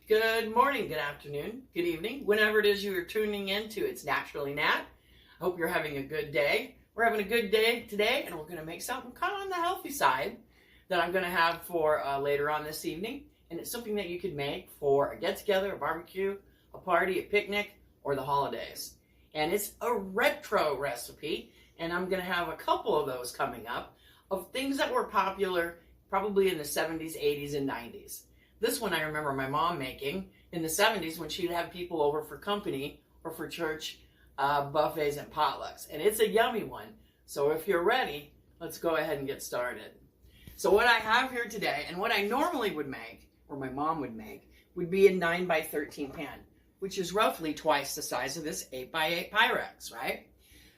Good morning, good afternoon, good evening, whenever it is you are tuning in to It's Naturally Nat. I hope you're having a good day. We're having a good day today, and we're going to make something kind of on the healthy side that I'm going to have for later on this evening. And it's something that you could make for a get-together, a barbecue, a party, a picnic, or the holidays. And it's a retro recipe, and I'm going to have a couple of those coming up of things that were popular probably in the 70s, 80s, and 90s. This one I remember my mom making in the 70s when she'd have people over for company or for church buffets and potlucks. And it's a yummy one. So if you're ready, let's go ahead and get started. So what I have here today, and what I normally would make, or my mom would make, would be a 9x13 pan, which is roughly twice the size of this 8x8 Pyrex, right?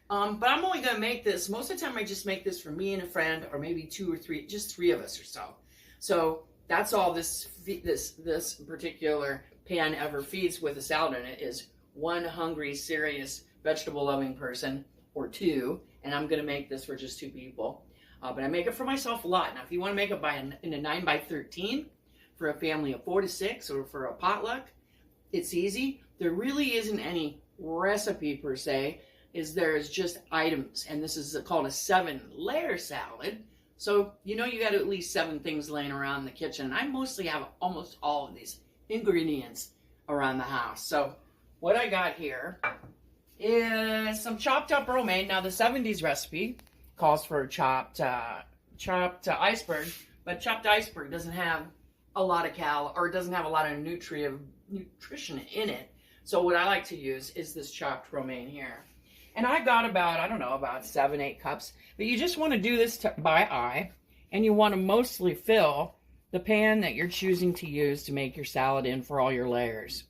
But I'm only going to make this, most of the time I just make this for me and a friend, or maybe two or three, just three of us or so. So that's all this particular pan ever feeds with a salad in it is one hungry, serious, vegetable-loving person, or two, and I'm going to make this for just two people. But I make it for myself a lot. Now, if you want to make it in a 9x13 for a family of 4 to 6 or for a potluck, it's easy. There really isn't any recipe per se. There's just items, and this is called a 7-layer salad. So, you know you got at least 7 things laying around the kitchen. I mostly have almost all of these ingredients around the house. So, what I got here is some chopped up romaine. Now, the 70s recipe calls for a chopped iceberg, but chopped iceberg doesn't have a lot of doesn't have a lot of nutrition in it. So, what I like to use is this chopped romaine here. And I got about 7, 8 cups. But you just want to do this by eye. And you want to mostly fill the pan that you're choosing to use to make your salad in for all your layers.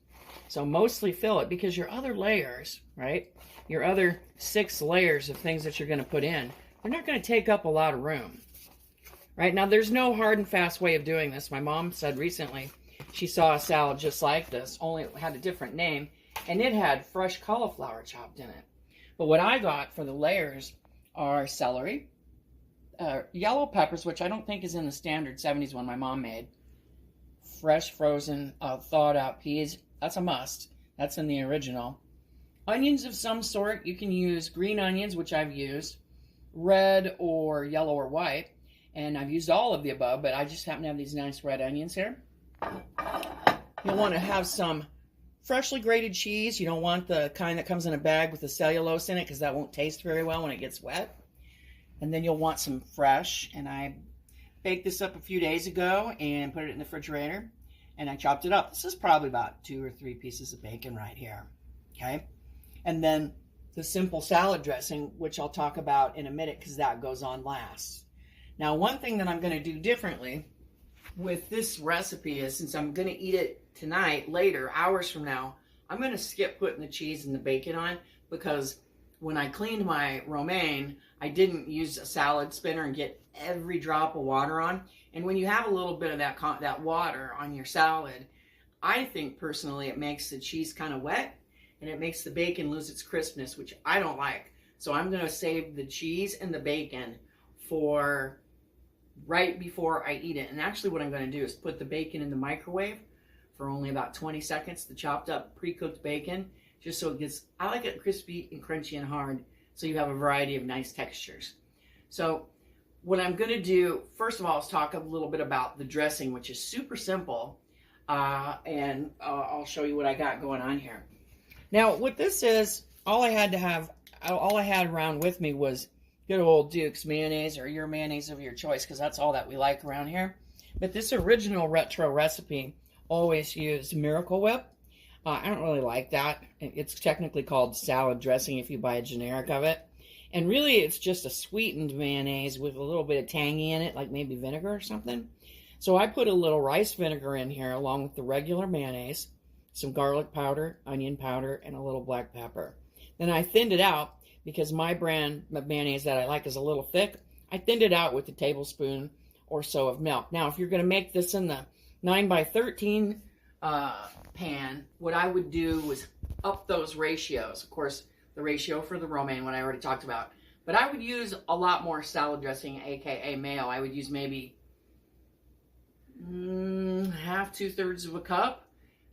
So mostly fill it, because your other layers, right? Your other 6 layers of things that you're going to put in, they're not going to take up a lot of room. Right? Now, there's no hard and fast way of doing this. My mom said recently she saw a salad just like this, only it had a different name. And it had fresh cauliflower chopped in it. But what I got for the layers are celery, yellow peppers, which I don't think is in the standard 70s one my mom made, fresh frozen thawed out peas, that's a must, that's in the original, onions of some sort. You can use green onions, which I've used, red or yellow or white, and I've used all of the above, but I just happen to have these nice red onions here. You'll want to have some freshly grated cheese. You don't want the kind that comes in a bag with the cellulose in it, because that won't taste very well when it gets wet. And then you'll want some fresh, and I baked this up a few days ago and put it in the refrigerator, and I chopped it up. This is probably about 2 or 3 pieces of bacon right here, okay? And then the simple salad dressing, which I'll talk about in a minute because that goes on last. Now, one thing that I'm going to do differently with this recipe is, since I'm going to eat it tonight, later, hours from now, I'm going to skip putting the cheese and the bacon on, because when I cleaned my romaine, I didn't use a salad spinner and get every drop of water on. And when you have a little bit of that water on your salad, I think personally it makes the cheese kind of wet, and it makes the bacon lose its crispness, which I don't like. So I'm going to save the cheese and the bacon for right before I eat it. And actually what I'm going to do is put the bacon in the microwave for only about 20 seconds, the chopped up pre-cooked bacon, just so it gets, I like it crispy and crunchy and hard, so you have a variety of nice textures. So what I'm going to do, first of all, is talk a little bit about the dressing, which is super simple, and I'll show you what I got going on here. Now, what this is, all I had around with me was good old Duke's mayonnaise, or your mayonnaise of your choice, because that's all that we like around here. But this original retro recipe always used Miracle Whip. I don't really like that. It's technically called salad dressing if you buy a generic of it. And really, it's just a sweetened mayonnaise with a little bit of tangy in it, like maybe vinegar or something. So I put a little rice vinegar in here along with the regular mayonnaise, some garlic powder, onion powder, and a little black pepper. Then I thinned it out, because my brand of mayonnaise that I like is a little thick. I thinned it out with a tablespoon or so of milk. Now, if you're going to make this in the 9x13 pan, what I would do was up those ratios. Of course, the ratio for the romaine, what I already talked about. But I would use a lot more salad dressing, aka mayo. I would use maybe half, 2/3 of a cup.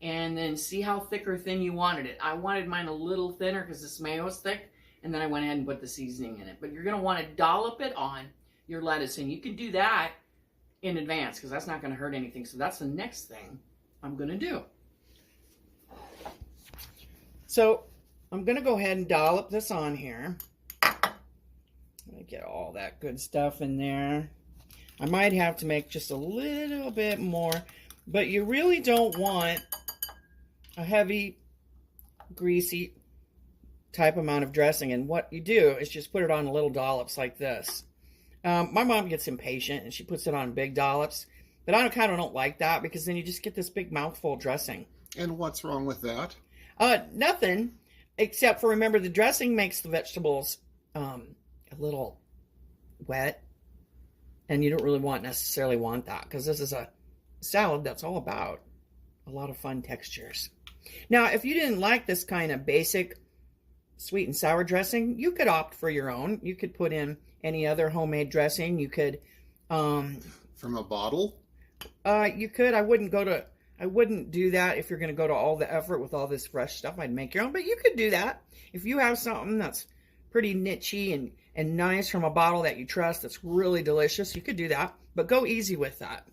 and then see how thick or thin you wanted it. I wanted mine a little thinner because this mayo is thick, and then I went ahead and put the seasoning in it. But you're going to want to dollop it on your lettuce, and you can do that in advance because that's not going to hurt anything. So that's the next thing I'm going to do. So I'm going to go ahead and dollop this on here. Get all that good stuff in there. I might have to make just a little bit more, but you really don't want a heavy, greasy type amount of dressing. And what you do is just put it on little dollops like this. My mom gets impatient and she puts it on big dollops, but I kind of don't like that because then you just get this big mouthful dressing. And what's wrong with that? Nothing, except for remember the dressing makes the vegetables a little wet, and you don't really necessarily want that because this is a salad that's all about a lot of fun textures. Now, if you didn't like this kind of basic sweet and sour dressing, you could opt for your own. You could put in any other homemade dressing. You could from a bottle. You could. I wouldn't do that if you're going to go to all the effort with all this fresh stuff. I'd make your own, but you could do that if you have something that's pretty nichey and nice from a bottle that you trust that's really delicious. You could do that, but go easy with that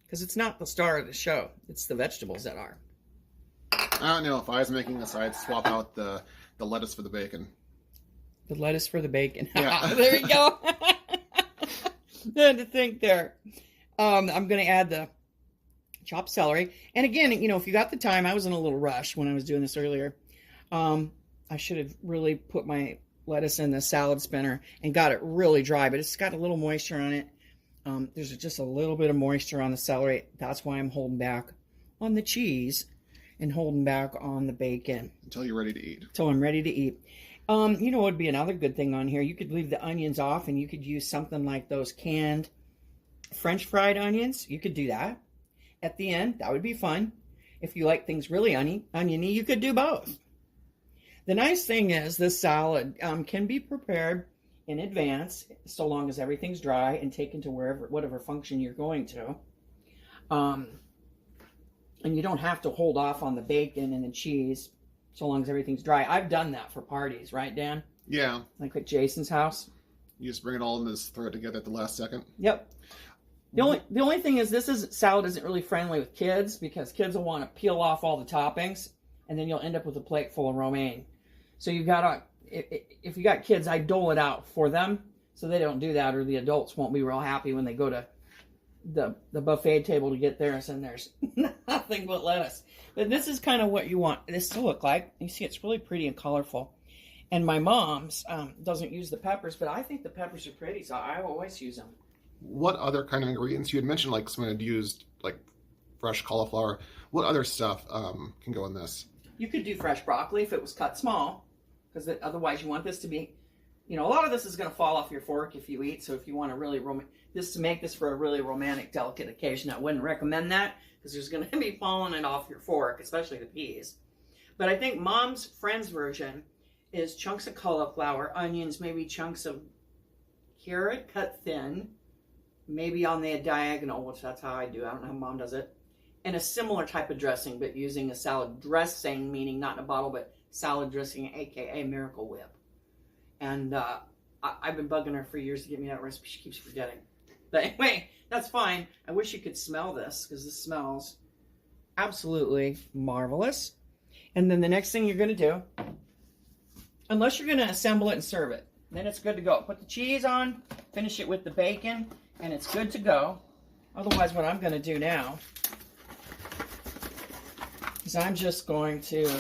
because it's not the star of the show. It's the vegetables that are. I don't know. If I was making this, I'd swap out the lettuce for the bacon. The lettuce for the bacon. Yeah. There you go. Had to think there. I'm going to add the chopped celery. And again, you know, if you got the time, I was in a little rush when I was doing this earlier. I should have really put my lettuce in the salad spinner and got it really dry, but it's got a little moisture on it. There's just a little bit of moisture on the celery. That's why I'm holding back on the cheese and holding back on the bacon. Until you're ready to eat. Until I'm ready to eat. You know what would be another good thing on here? You could leave the onions off and you could use something like those canned French fried onions. You could do that at the end. That would be fun. If you like things really oniony, you could do both. The nice thing is this salad can be prepared in advance so long as everything's dry and taken to whatever function you're going to. And you don't have to hold off on the bacon and the cheese so long as everything's dry. I've done that for parties, right, Dan? Yeah. Like at Jason's house. You just bring it all in and just throw it together at the last second. Yep. The only thing is salad isn't really friendly with kids because kids will want to peel off all the toppings and then you'll end up with a plate full of romaine. So you gotta, if you got kids, I dole it out for them so they don't do that, or the adults won't be real happy when they go to the buffet table to get theirs and there's nothing but lettuce. But this is kind of what you want this to look like. You see, it's really pretty and colorful. And my mom's doesn't use the peppers, but I think the peppers are pretty, so I always use them. What other kind of ingredients? You had mentioned like someone had used like fresh cauliflower. What other stuff can go in this? You could do fresh broccoli if it was cut small, because otherwise you want this to be, you know, a lot of this is going to fall off your fork if you eat. So if you want to really to make this for a really romantic, delicate occasion, I wouldn't recommend that because there's going to be falling it off your fork, especially the peas. But I think Mom's Friends version is chunks of cauliflower, onions, maybe chunks of carrot cut thin, maybe on the diagonal, which that's how I do. I don't know how Mom does it. And a similar type of dressing, but using a salad dressing, meaning not in a bottle, but salad dressing, aka Miracle Whip. And I've been bugging her for years to get me that recipe. She keeps forgetting. But anyway, that's fine. I wish you could smell this, because this smells absolutely marvelous. And then the next thing you're going to do, unless you're going to assemble it and serve it, then it's good to go. Put the cheese on, finish it with the bacon, and it's good to go. Otherwise, what I'm going to do now is I'm just going to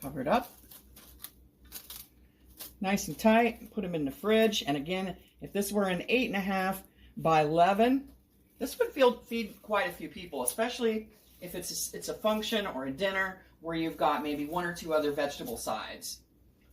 cover it up nice and tight, put them in the fridge. And again, if this were an 8.5 by 11, this would feed quite a few people, especially if it's a function or a dinner where you've got maybe one or two other vegetable sides.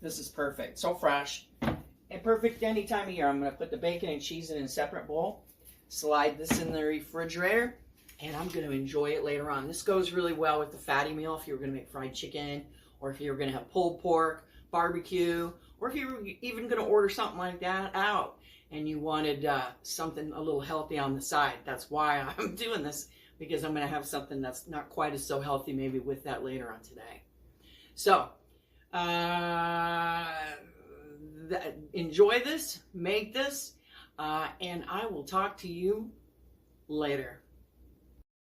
This is perfect. So fresh. And perfect any time of year. I'm going to put the bacon and cheese in a separate bowl, slide this in the refrigerator, and I'm going to enjoy it later on. This goes really well with the fatty meal if you were going to make fried chicken, or if you were going to have pulled pork, barbecue, or if you were even going to order something like that out and you wanted something a little healthy on the side. That's why I'm doing this because I'm going to have something that's not quite as so healthy maybe with that later on today. So, enjoy this, make this, and I will talk to you later.